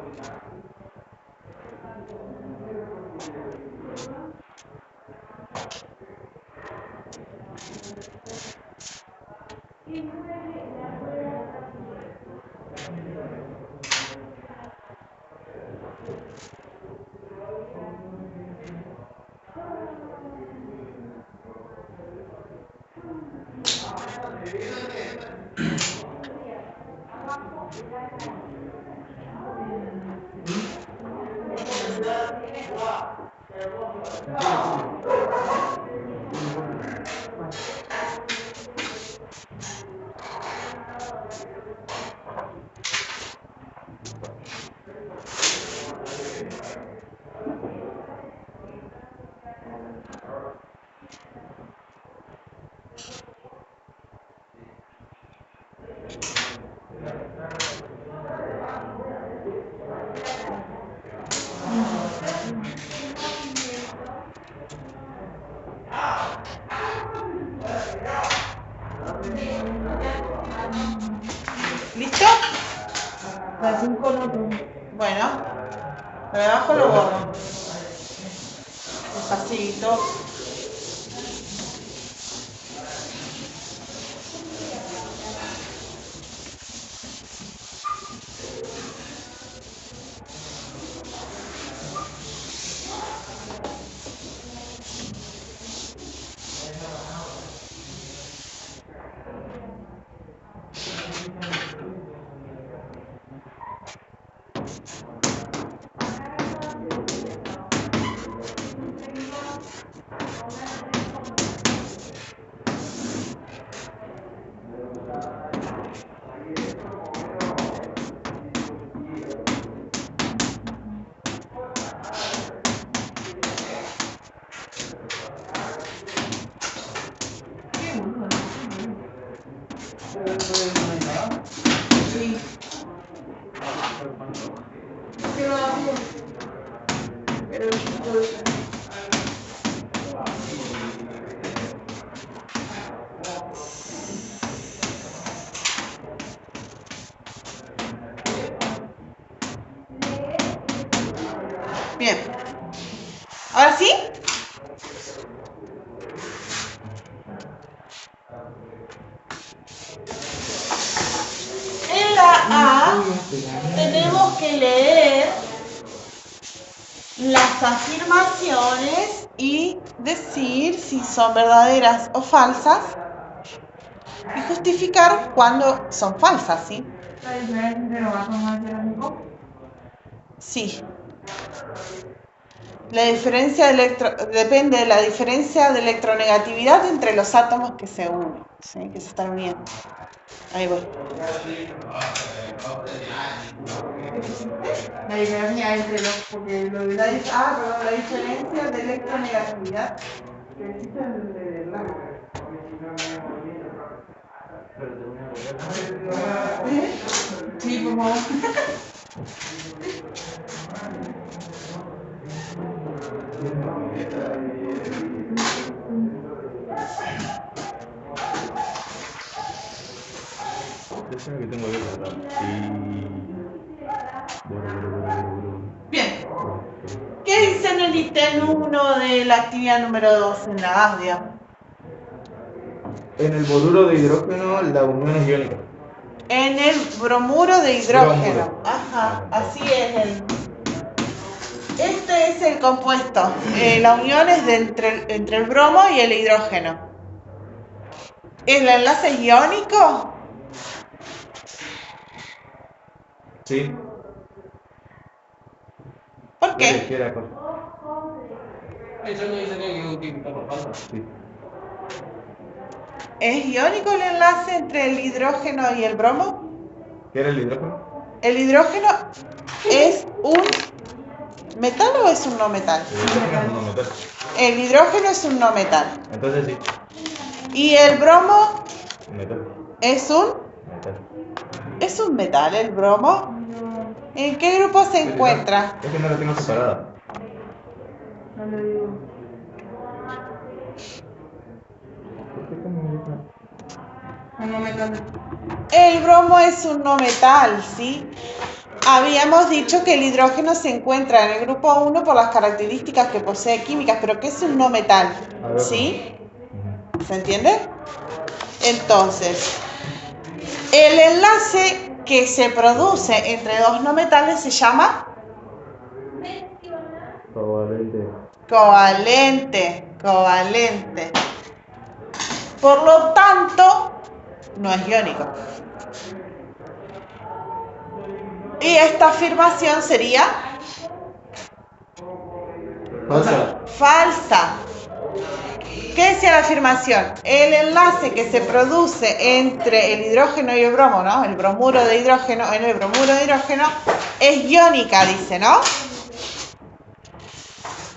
¿Listo? La 5 no tengo. Bueno, lo de abajo lo borro. Despacito. Sí. Pero abajo. Pero yo... Bien. ¿Ahora sí? tenemos que leer las afirmaciones y decir si son verdaderas o falsas y justificar cuando son falsas, ¿sí? La diferencia entre los átomos iónicos. Sí. La diferencia depende de la diferencia de electronegatividad entre los átomos que se unen, ¿sí? Que se están uniendo. Ahí voy. La diferencia entre los, porque lo de La diferencia de electronegatividad que existe entre la... sí, por favor. Decime que tengo abierta acá. Bien. ¿Qué dice en el ítem 1 de la actividad número 2 en la ASDIA? En el boduro de hidrógeno la unión es iónica. En el bromuro de hidrógeno. Bromuro. Ajá, así es. Este es el compuesto. La unión es entre el bromo y el hidrógeno. ¿El enlace es iónico? Sí. ¿Por qué? ¿Qué era cosa? Eso no dice que hay que justificar por falta. Sí. ¿Es iónico el enlace entre el hidrógeno y el bromo? ¿Qué era el hidrógeno? ¿El hidrógeno es un metal o es un no metal? El hidrógeno es un metal. El hidrógeno es un no metal. Entonces sí. ¿Y el bromo Un metal. es un? Metal. ¿Es un metal el bromo? ¿En qué grupo se encuentra? Es que no la tengo separada. No lo digo. No metal. El bromo es un no metal, ¿sí? Habíamos dicho que el hidrógeno se encuentra en el grupo 1 por las características que posee químicas, pero que es un no metal, ¿sí? ¿Se entiende? Entonces, el enlace que se produce entre dos no metales se llama Covalente. covalente. Por lo tanto, no es iónico. Y esta afirmación sería Falsa. falsa. ¿Qué decía la afirmación? El enlace que se produce entre el hidrógeno y el bromo, ¿no? El bromuro de hidrógeno, en el bromuro de hidrógeno es iónica, dice, ¿no?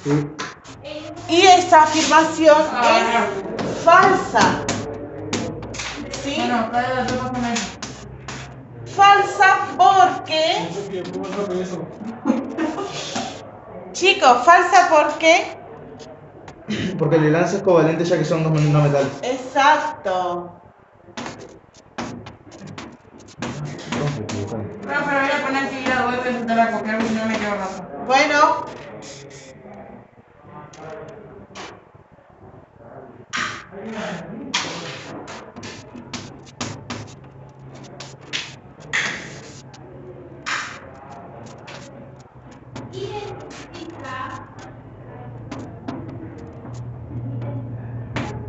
Sí. Y esa afirmación es falsa. ¿Sí? Bueno, cada la topa con eso. Falsa porque... Chicos, falsa porque... Porque el enlace es covalente ya que son dos no metales. Exacto. No, pero voy a poner actividad web y intentar a copiar porque no me quedo rato. Bueno.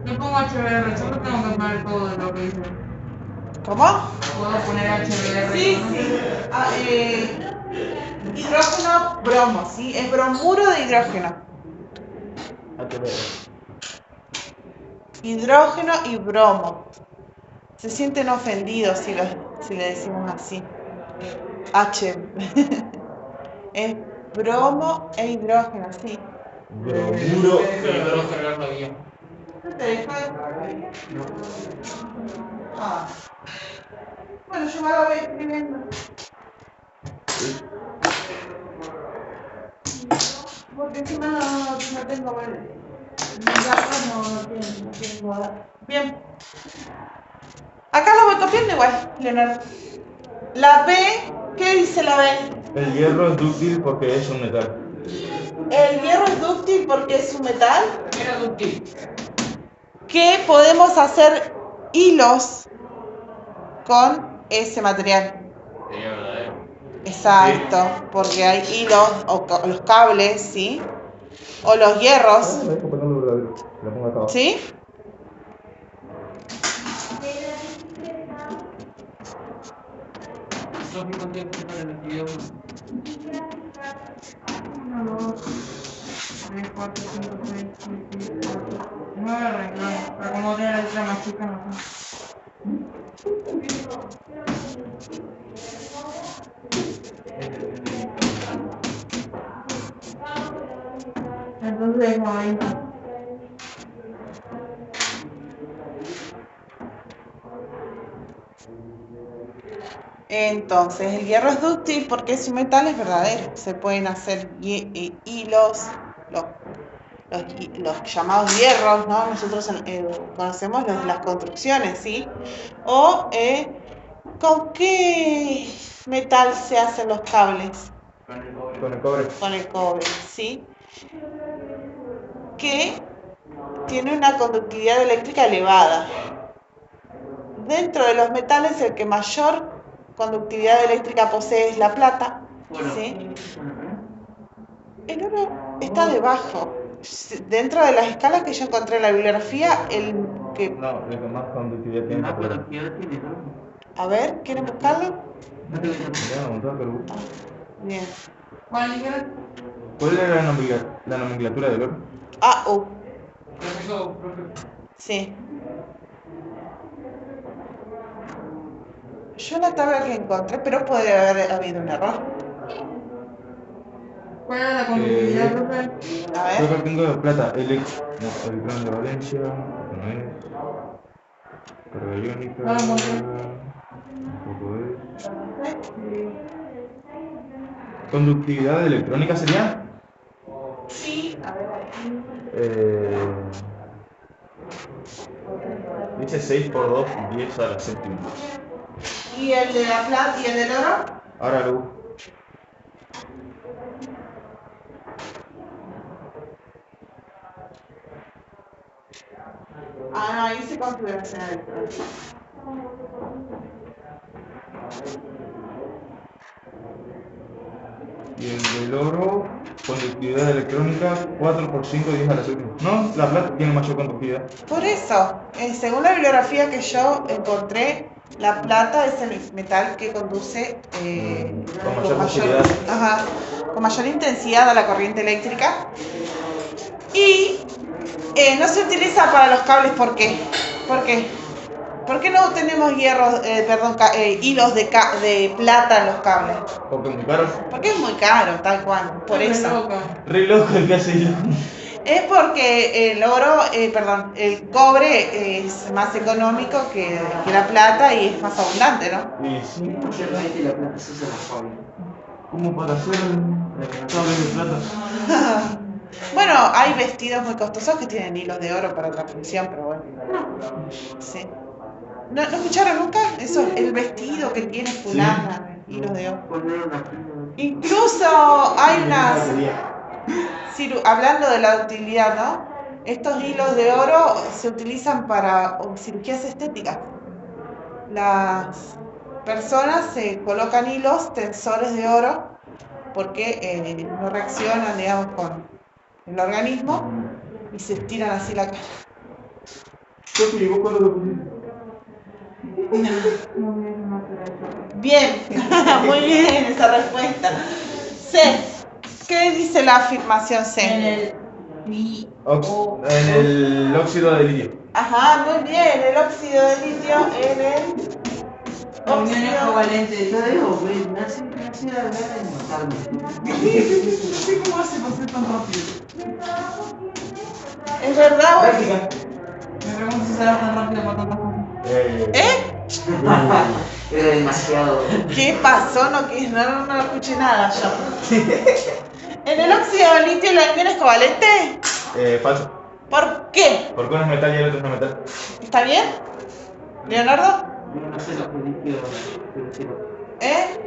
Yo pongo HBR, solo tengo que poner todo de lo que dice. ¿Cómo? Puedo poner HBR. Sí, ¿no? sí. Hidrógeno, bromo, ¿sí? Es bromuro de hidrógeno. Hidrógeno y bromo. Se sienten ofendidos si le decimos así. H. Es bromo e hidrógeno, sí. Bromuro. Pero no cargar la guía. ¿No te dejo? Ah. Bueno, yo me lo voy escribiendo. Porque encima no tengo... Mis gafas no tienen nada. Bien. Acá lo voy copiando igual, Leonardo. La B, ¿qué dice la B? El hierro es dúctil porque es un metal. El hierro es dúctil porque es un metal. Era dúctil. Que podemos hacer hilos con ese material. Sería verdadero. Exacto, porque hay hilos o los cables, ¿sí? O los hierros, Me dejo ponerlo verdadero. Lo pongo acá abajo. ¿sí? Lógico que para el estudio 1, 2, 3, 4, 5, 6, 7, 8, 9 renglones. Pero como tiene la letra más chica, no sé. Entonces, 90. Entonces, el hierro es dúctil porque es un metal, es verdadero. Se pueden hacer hilos, los llamados hierros, ¿no? Nosotros conocemos los de las construcciones, ¿sí? O, ¿con qué metal se hacen los cables? con el cobre. Con el cobre. Con el cobre, ¿sí? Que tiene una conductividad eléctrica elevada. Dentro de los metales, el que mayor conductividad eléctrica posee es la plata, Bueno, ¿sí? El oro está debajo. Dentro de las escalas que yo encontré en la bibliografía, el que... No, el que más conductividad tiene es más la plata. productividad tiene, ¿no? A ver, ¿quieren buscarlo? Ya, un montón, pero... Bien. ¿Cuál dijeron? ¿Cuál era la nomenclatura del oro? AU, Profesor, sí. Yo la tabla que encontré, pero puede haber habido un error. ¿Cuál era la conductividad, profe? A Yo ver. acá tengo de plata, electrón de valencia, no es. Carga iónica, Ah, muy bien. tampoco es. ¿Conductividad electrónica sería? Sí, a ver. Dice 6 por 2, 10 a la séptima. ¿Y el de la plata y el del oro? Ahora lo busco. Ah, no, ahí dice configuración electrónica. Y el del oro, conductividad electrónica 4 por 5, 10 a la séptima. No, la plata tiene mayor conductividad. Por eso, según la bibliografía que yo encontré, la plata es el metal que conduce Con mayor facilidad. ajá, con mayor intensidad a la corriente eléctrica. Y no se utiliza para los cables, ¿por qué? ¿Por qué? ¿Por qué no tenemos hilos de plata en los cables? Porque es muy caro. Porque es muy caro, tal cual, por eso. Re loco el que hace hilo. Es porque el cobre es más económico que la plata y es más abundante, ¿no? Y sí, Mayormente la plata se usa en la fábrica. ¿cómo para hacer cables de plata? Bueno, hay vestidos muy costosos que tienen hilos de oro para otra función, pero bueno. Sí. ¿No escucharon nunca? Eso, el vestido que tiene fulana, hilos de oro. Poner una prima. Incluso hay unas... hablando de la utilidad, ¿no? Estos hilos de oro se utilizan para cirugías estéticas. Las personas se colocan hilos, tensores de oro, porque no reaccionan, digamos, con el organismo y se estiran así la cara. Sofi, ¿vos cuándo lo pusiste? Bien, muy bien esa respuesta. C. ¿Qué dice la afirmación C? En el En el óxido de litio. Ajá, muy bien, el óxido de litio en el uniones óxido. covalentes. Yo digo, güey, me hace dar ganas de matarme. ¿Cómo hace para ser tan rápido? ¿Es verdad? Práctica. Me pregunto si será tan rápido para tantas cosas. Era demasiado. ¿Qué pasó? No escuché nada yo. ¿En el óxido de litio la unión es covalente? Falso. ¿Por qué? Porque uno es metal y el otro no es metal. ¿Está bien? ¿Leonardo? Yo no sé lo que litio, pero ¿Eh?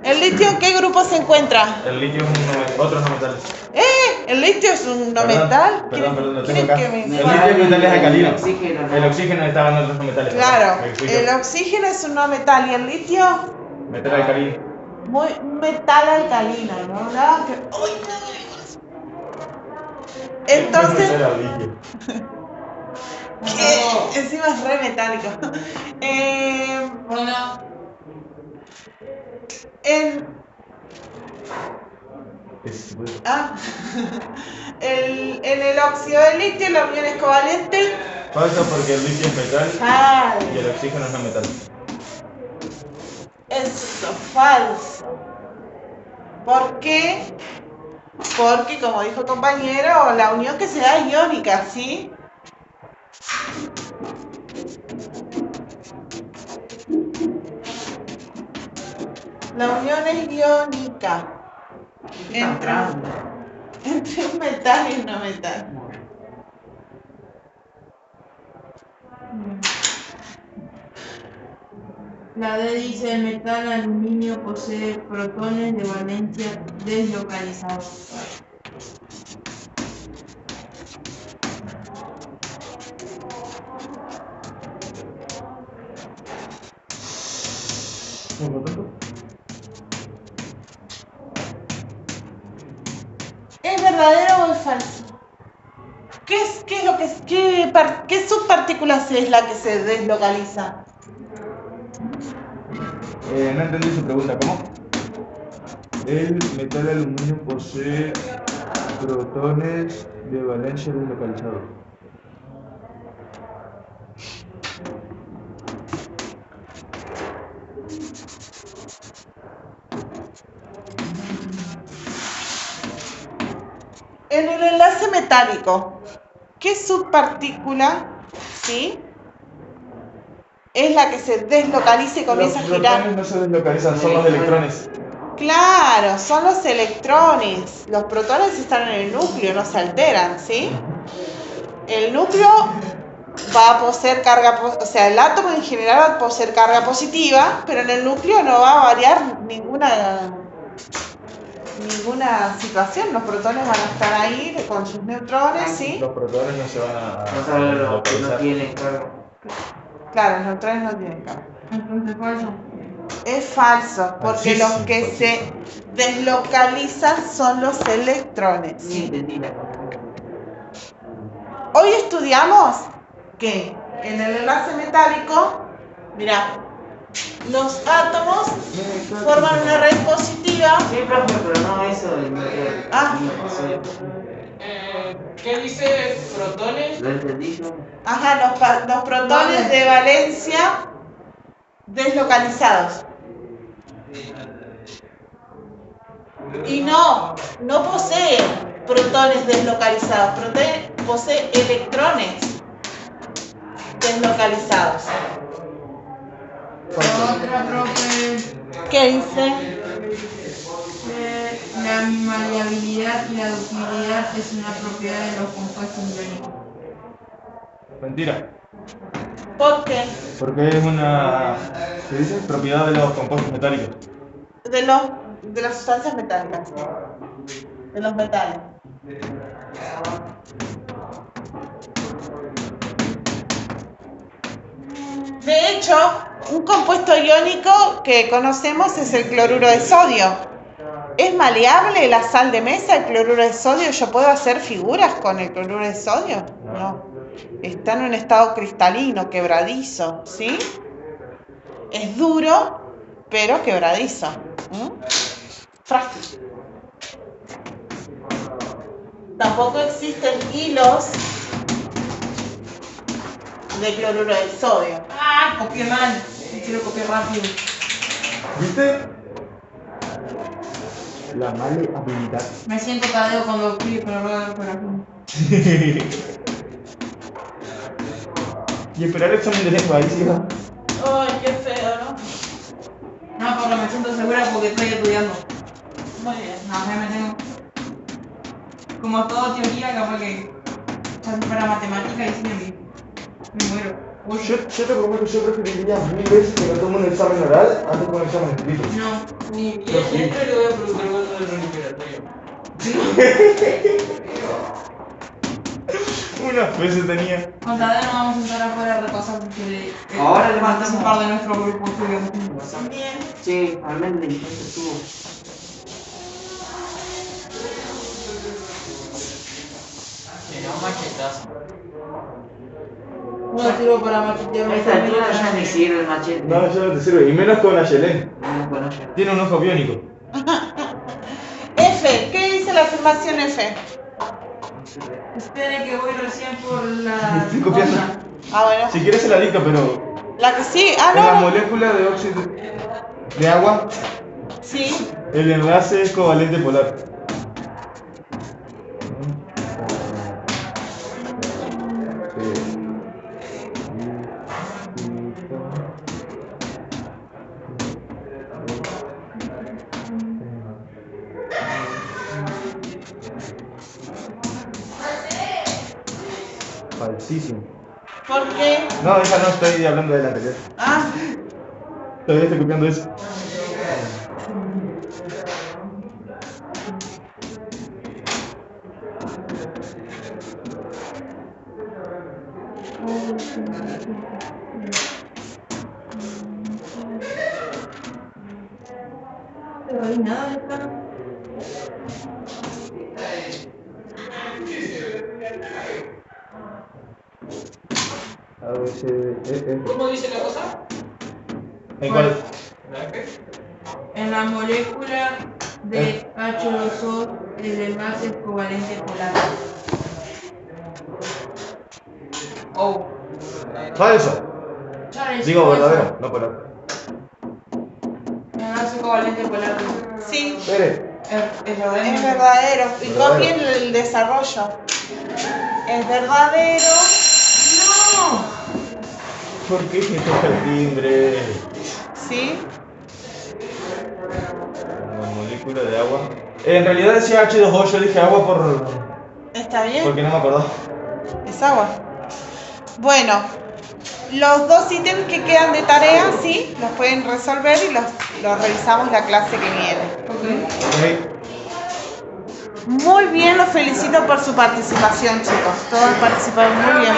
¿El litio en qué grupo se encuentra? El litio es otros no metales. ¿El litio es un no Perdón, metal? Perdón, lo tengo ¿Quieren acá. que me El informe? litio es metal es alcalino. oxígeno, El oxígeno estaba en otros no metales. Claro, Me explico. el oxígeno es un no metal y el litio Metal alcalino. muy metal alcalino, ¿no? Nada que... ¡Uy, me duele el corazón! Entonces, que encima es re metálico. Hola. En el óxido de litio, la unión es covalente. Falso porque el litio es metal Falso. y el oxígeno no es metal. Eso, falso. ¿Por qué? Porque, como dijo el compañero, la unión que se da es iónica, ¿sí? La unión es iónica entre un metal y un no metal. La D dice el metal aluminio posee protones de valencia deslocalizados. ¿Es verdadero o es falso? ¿Qué es lo que qué subpartícula es la que se deslocaliza? No entendí su pregunta, ¿cómo? El metal aluminio posee protones de valencia deslocalizados. En el enlace metálico, ¿qué subpartícula, sí, es la que se deslocaliza y comienza a Los girar? protones no se deslocalizan, son los electrones. Claro, son los electrones. Los protones están en el núcleo, no se alteran, ¿sí? El núcleo va a poseer carga, o sea, el átomo en general va a poseer carga positiva, pero en el núcleo no va a variar ninguna situación. Los protones van a estar ahí con sus neutrones, ¿sí? Los protones no se van a No saben lo que no deslocalizar. tienen carga. Claro, los neutrones no tienen carga. Entonces falso. Es falso, porque los Falsísimo, que se deslocalizan son los electrones. Ni entendí la Hoy estudiamos que en el enlace metálico, mira, los átomos forman una red positiva. Sí, profe, pero no eso del metal. Ah. ¿Qué dice protones? ¿Lo entendí yo? Ajá, los protones de valencia deslocalizados. Y no posee protones deslocalizados, posee electrones deslocalizados. Otra profe. ¿Qué dice? La maleabilidad y la ductilidad es una propiedad de los compuestos iónicos. Mentira. ¿Por qué? Porque es una, ¿qué dice? Propiedad de los compuestos metálicos. De las sustancias metálicas, de los metales. De hecho, un compuesto iónico que conocemos es el cloruro de sodio. ¿Es maleable la sal de mesa, el cloruro de sodio? ¿Yo puedo hacer figuras con el cloruro de sodio? No. Está en un estado cristalino, quebradizo, ¿sí? Es duro, pero quebradizo. Frágil. Tampoco existen hilos de cloruro de sodio. ¡Ah! Copié mal. Quiero copiar rápido. ¿Viste? La maleabilidad. Me siento Tadeo cuando escribe, pero lo voy a dar por aquí. Y esperar el examen de lengua, ahí sí va. Ay, qué feo, ¿no? No, porque me siento segura porque estoy estudiando. Muy bien. No, ya me tengo. Como todo teoría, capaz que ya si fuera matemática y sí me muero. Uy, Yo te prometo que yo preferiría 1000 veces que me tome un examen oral antes que un examen escrito. no. Y siempre le voy a preguntar cuándo es el respiratorio. Un unas veces tenía. Con Tadeo nos vamos a sentar afuera a repasar porque Ahora le participar mandamos. de nuestro grupo estudiantil. Bien. Sí, al menos la intento estuvo. Sería un machetazo. No sirvo para machetear. A esta altura ya ni sirve el machete. No, ya no te sirve. Y menos con Ayelen. No, con ella. Tiene un ojo biónico. F, ¿qué dice la afirmación F? Espere que voy recién por la. Estoy copiando. cosa. Ah, bueno. Si quieres se la dicto, pero La que sí. en la Ah, no. molécula de óxido de agua, Sí. el enlace es covalente polar. Falsísimo. ¿Por qué? No, esa no, estoy hablando de la anterior. Ah, Todavía estoy copiando eso. Pero hay nada de plano. A ver, F. ¿Cómo dice la cosa? ¿En cuál? ¿La F? En la molécula de H2O el enlace es covalente polar. Oh. Falso. Chale, Digo sí, verdadero, no polar. Enlace covalente polar. sí. Espere. Es verdadero. Es verdadero. Y Verdadero. copien el desarrollo. Es verdadero. ¡No! ¿Por qué me toca el timbre? Sí. La molécula de agua. En realidad decía H2O, yo dije agua ¿Está bien? porque no me acordaba. Es agua. Bueno, los dos ítems que quedan de tarea, sí, los pueden resolver y los revisamos la clase que viene. Ok. Ok. Muy bien, los felicito por su participación, chicos. Todos participaron muy bien.